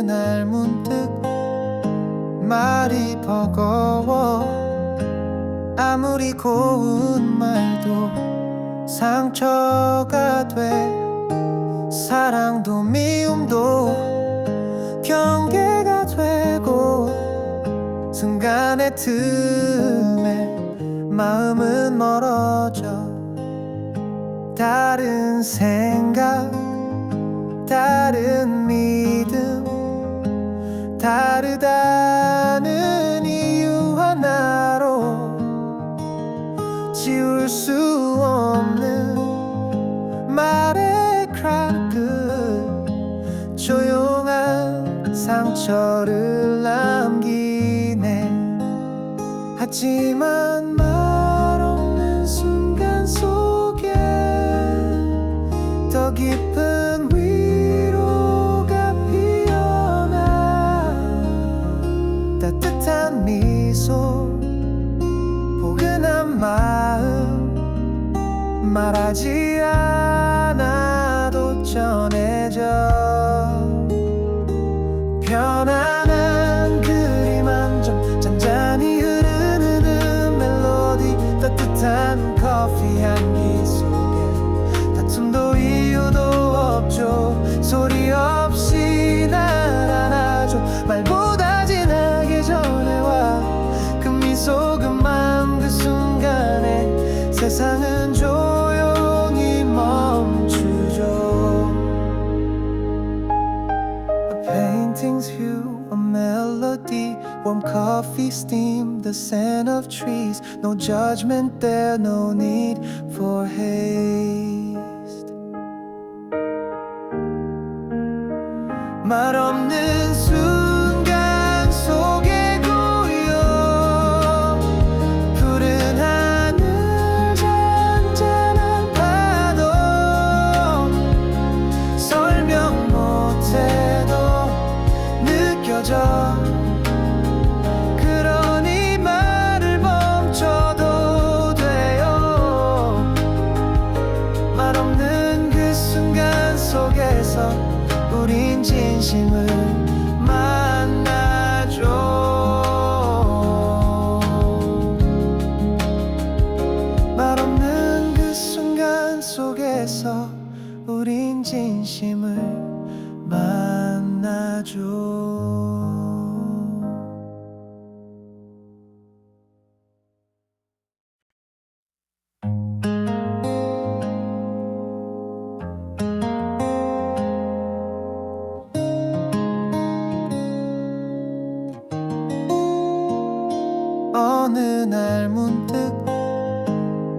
날 문득 말이 버거워. 아무리 고운 말도 상처가 돼. 사랑도 미움도 경계가 되고, 순간의 틈에 마음은 멀어져. 다른 생각, 다른 믿음, 다르다는 이유 하나로 지울 수 없는 말의 크라크, 조용한 상처를 남기네. 하지만 말 없는 순간 속에 더 깊은 위로가 피어나. 따뜻한 미소, 포근한 마음, 말하지 않아도 전해져. 편안한 그림 한 점, 잔잔히 흐르는 멜로디, 따뜻한 커피 향기 속에 다툼도 이유도 없죠. 소리 없이 날 안아줘. 말보다 진하게 전해와. 그 미소, 그 맘, 그 순간에 세상은 조용히 멈추죠. A painting's hue, a melody, warm coffee steam, the scent of trees. No judgment there, no need for haste. 말 없는 순간 속에 고요. 푸른 하늘, 잔잔한 파도, 설명 못해도 느껴져. 그러니 말을 멈춰도 돼요. 말 없는 그 순간 속에서 우린 진심을 만나죠. 말 없는 그 순간 속에서 우린 진심을 만나죠. 어느 날 문득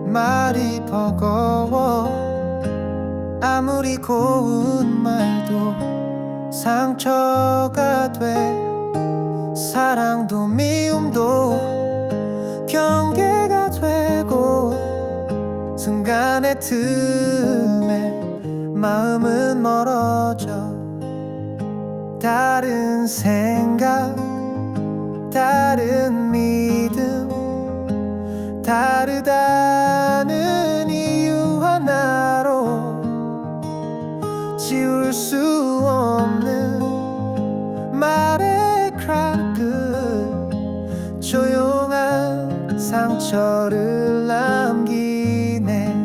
말이 버거워. 아무리 고운 말도 상처가 돼. 사랑도 미움도 경계가 되고, 순간의 틈에 마음은 멀어져. 다른 생각, 다른 믿음, 다르다는 이유 하나로 지울 수 없는 말의 크라크, 조용한 상처를 남기네.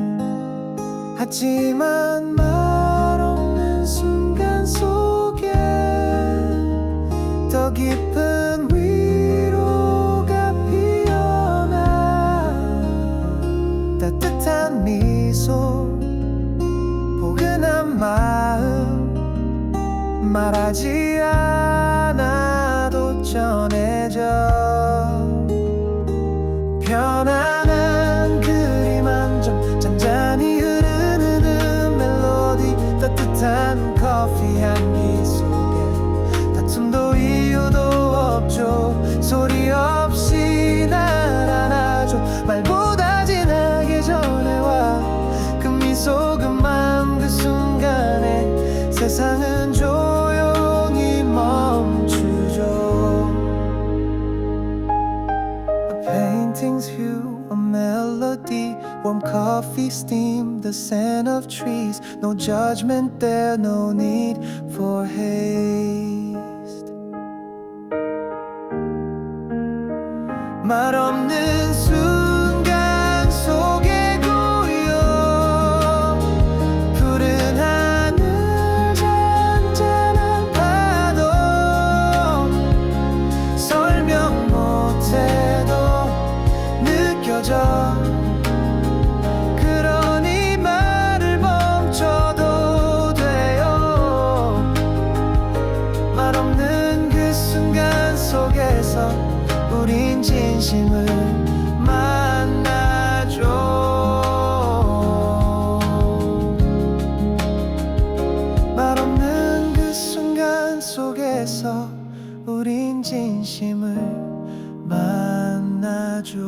하지만 말 없는 순간 속에 더 깊은 위로가 피어나. 따뜻한 미소, 포근한 마음, 말하지 않아도 전해져. 편안한 그림 한 점, 잔잔히 흐르는 멜로디, 따뜻한 커피 향기 속에 다툼도 이유도 없죠. 소리 없이 날 안아줘. 말보다 진하게 전해와. 그 미소, 그 맘, 그 순간에 세상은 조용히 멈추죠. A painting's hue, a melody, warm coffee steam, the scent of trees. No judgment there, no need for haste. 말없는 순간 속에 고요 푸른 하늘 잔잔한 파도 설명 못해도 느껴져 그러니 말을 멈춰도 돼요 말없는 그 순간 속에서 우린 진심을 만나죠 말없는 그 순간 속에서 우린 진심을 만나죠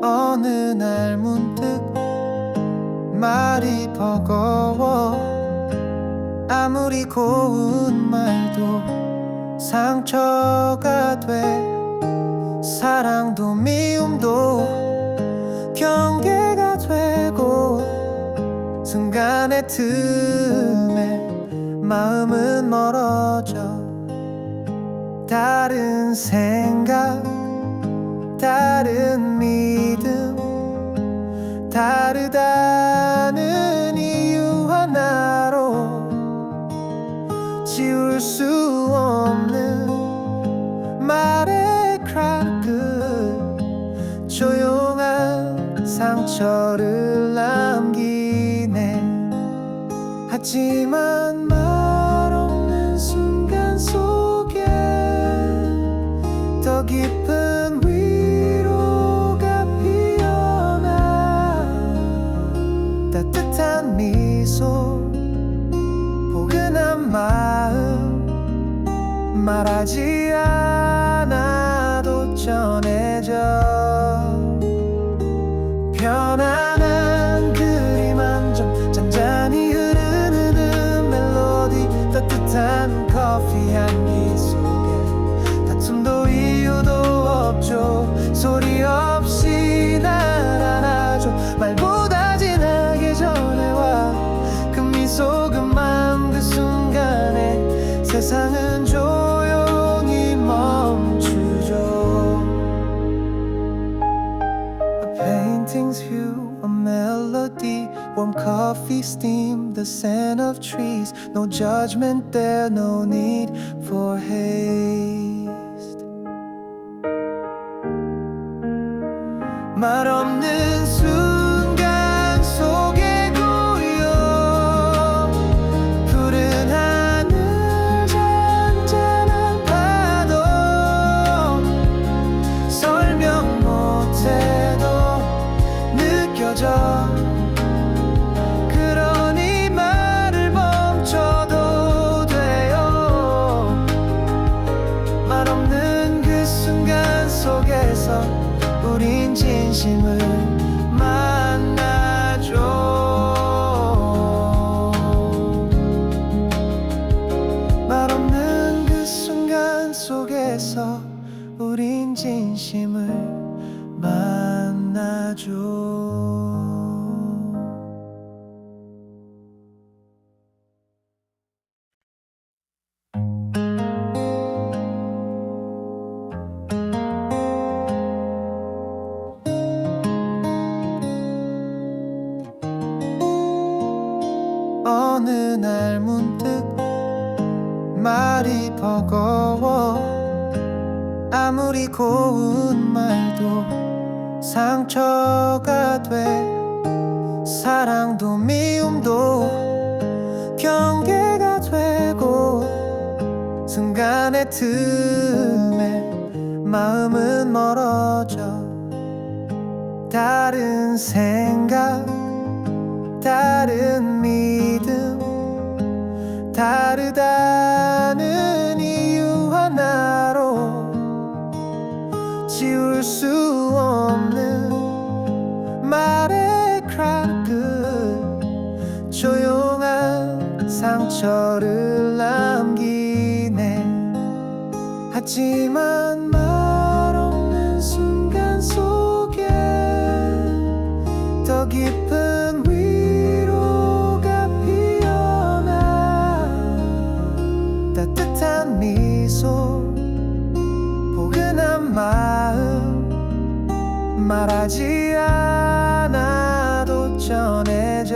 어느 날 문득 말이 버거워 아무리 고운 말도 상처가 돼 사랑도 미움도 경계가 되고 순간의 틈에 마음은 멀어져 다른 생각 다른 믿음 다르다는 이유 하나로 지울 수 없는 말의 크라크 조용한 상처를 남기네 하지만 말 없는 순간 속에 더 깊은 위로가 피어나 따뜻한 미소 포근한 마음 말하지 않아도 전해져 편안한 그림 한 점 잔잔히 흐르는 멜로디 따뜻한 커피 향기 속에 다툼도 이유도 없죠 소리 없이 날 안아줘 말보다 진하게 전해와 그 미소 그 마음 그 순간에 세상은 조용히 멈추죠 A painting's hue, a melody warm coffee steam, the scent of trees no judgment there, no need for haste 말 없는 순간 속에 고요 푸른 하늘 잔잔한 파도 설명 못해도 느껴져 그러니 말을 멈춰도 돼요 말 없는 그 순간 속에서 우린 진심을 만나죠 말 없는 그 순간 속에서 우린 진심을 만나죠 어느 날 문득 말이 버거워 아무리 고운 말도 상처가 돼 사랑도 미움도 경계가 되고 순간의 틈에 마음은 멀어져 다른 생각 다른 믿음 다르다는 이유 하나로 지울 수 없는 말의 크라크 조용한 상처를 남기네 하지만 말 없는 순간 속에 더 깊은 위로가 피어나. 따뜻한 미소, 포근한 마음, 말하지 않아도 전해져.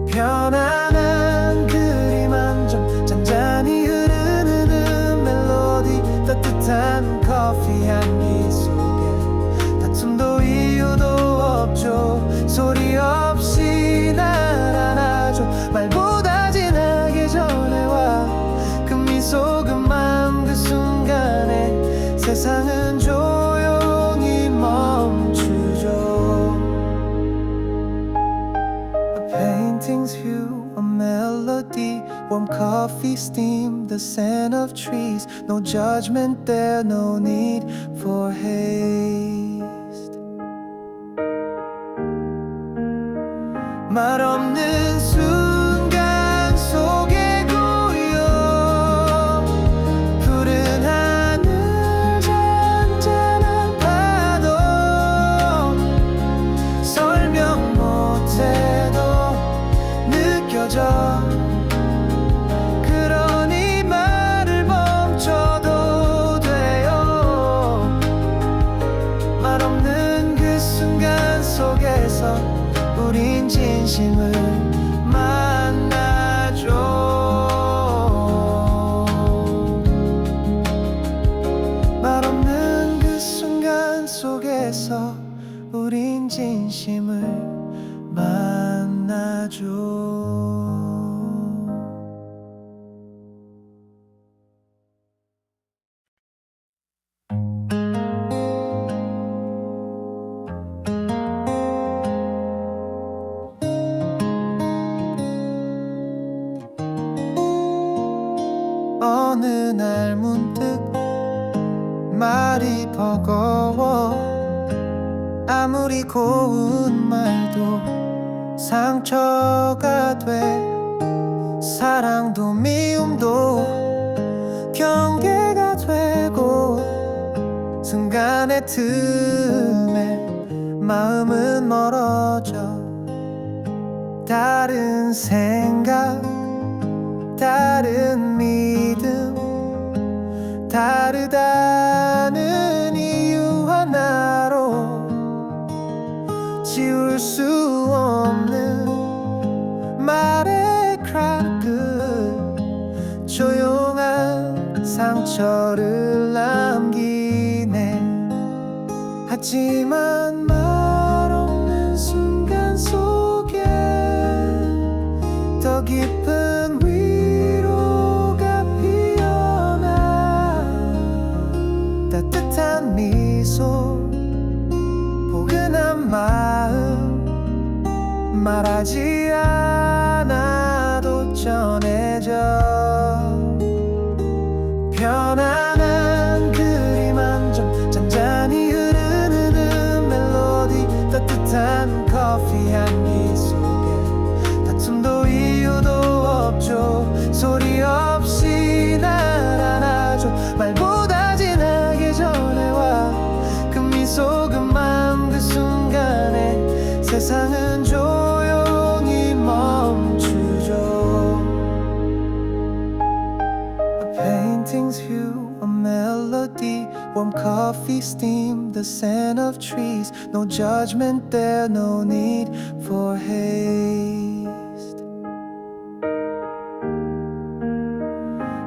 편안한 그림 한 점, 잔잔히 흐르는 멜로디, 따뜻한 커피 향기 속에 다툼도 이유도 없죠. 소리 없이 날 안아줘. 말보다 진하게 전해와. 그 미소, 그 마음, 그 순간에 세상은 조용히 멈추죠. A painting's hue, a melody, warm coffee steam, the scent of trees. No judgment there, no need for haste. 말 없는 순간 속에 고요. 푸른 하늘, 잔잔한 파도, 설명 못해도 느껴져. 그러니 말을 멈춰도 돼요. 말 없는 그 순간 속에서 우린 진심을 만나죠. 말 없는 그 순간 속에서 우린 진심을 만나죠. 어느 날 문득 말이 버거워. 아무리 고운 말도 상처가 돼. 사랑도 미움도 경계가 되고. 순간의 틈에 마음은 멀어져. 다른 생각, 다른 믿음, 다르다는 이유 하나로 지울 수 없는 말의 크라크, 조용한 상처를 남기네. 하지만 말 없는 순간 속에 더 깊은 위로가 피어나. 따뜻한 미소, 포근한 마음, 말하지 않아도 전해져. 편안한 그림 한 점, 잔잔히 흐르는 멜로디, 따뜻한 커피 향기 속에 다툼도 이유도 없죠. 소리 없이 날 안아줘. 말보다 진하게 전해와. 그 미소, 그 마음, 그 순간에 세상은 조용히 멈추죠. A painting's hue, a melody, warm coffee steam, the scent of trees. No judgment there, no need for haste.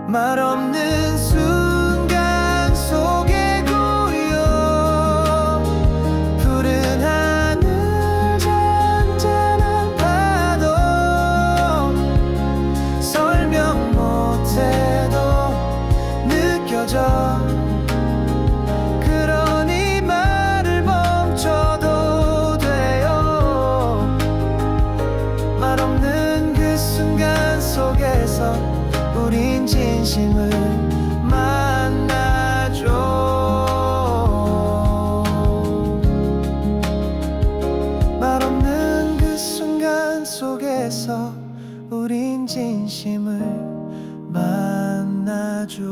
말 없는 순간 속에 고요. 푸른 하늘, 잔잔한 파도, 설명 못해도 느껴져. 그러니 말을 멈춰도 돼요. 말 없는 그 순간 속에서 우린 진심을 만나죠. 말 없는 그 순간 속에서 우린 진심을 만나죠. 만나죠.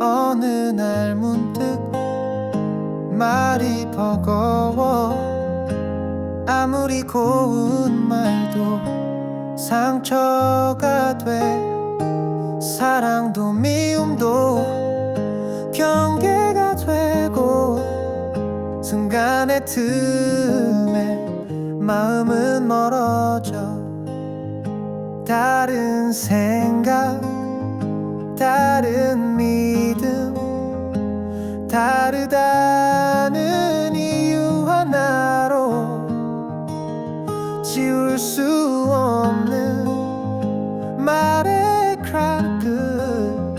어느 날 문득 말이 버거워 아무리 고운 말도 상처가 돼 사랑도 미움도 경계가 되고 순간의 틈에 마음은 멀어져 다른 생각 다른 믿음 다르다는 이유 하나로 지울 수 없는 말의 crack 끝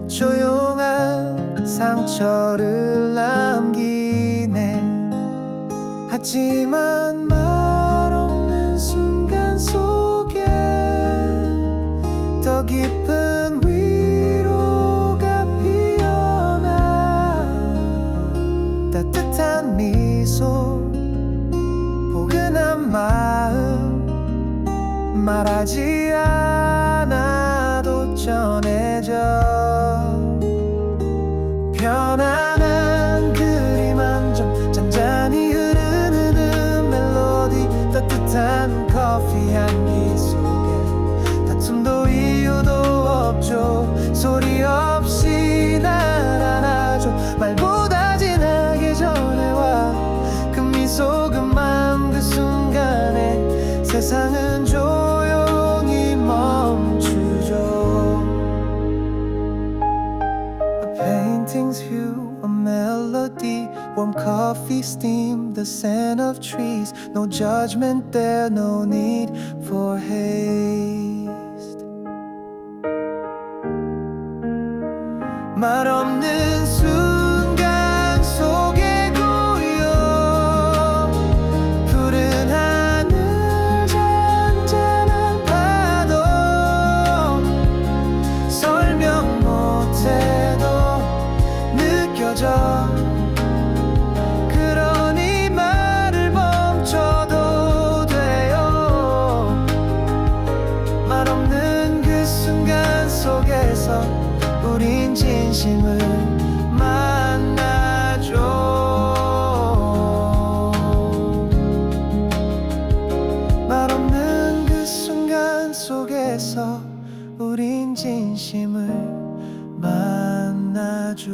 조용한 상처를 남기네 하지만 말 없는 순간 속에 더 깊은 위로가 피어나 따뜻한 미소 포근한 마음 말하지 않아도 전해져 편안한 그림 한 점 잔잔히 흐르는 멜로디 따뜻한 커피 향기 속에 다툼도 이유도 없죠 소리 없이 날 안아줘 말보다 진하게 전해와 그 미소 그 맘 그 순간에 세상은 조용히 멈추죠 A painting's hue, a melody warm coffee steam, the scent of trees no judgment there, no need for haste 말 없는 순간 속에 고요 푸른 하늘 잔잔한 파도 설명 못해도 느껴져 그러니 말을 멈춰도 돼요 말 없는 그 순간 속에서 우린 진심을 만나죠 말 없는 그 순간 속에서 우린 진심을 만나죠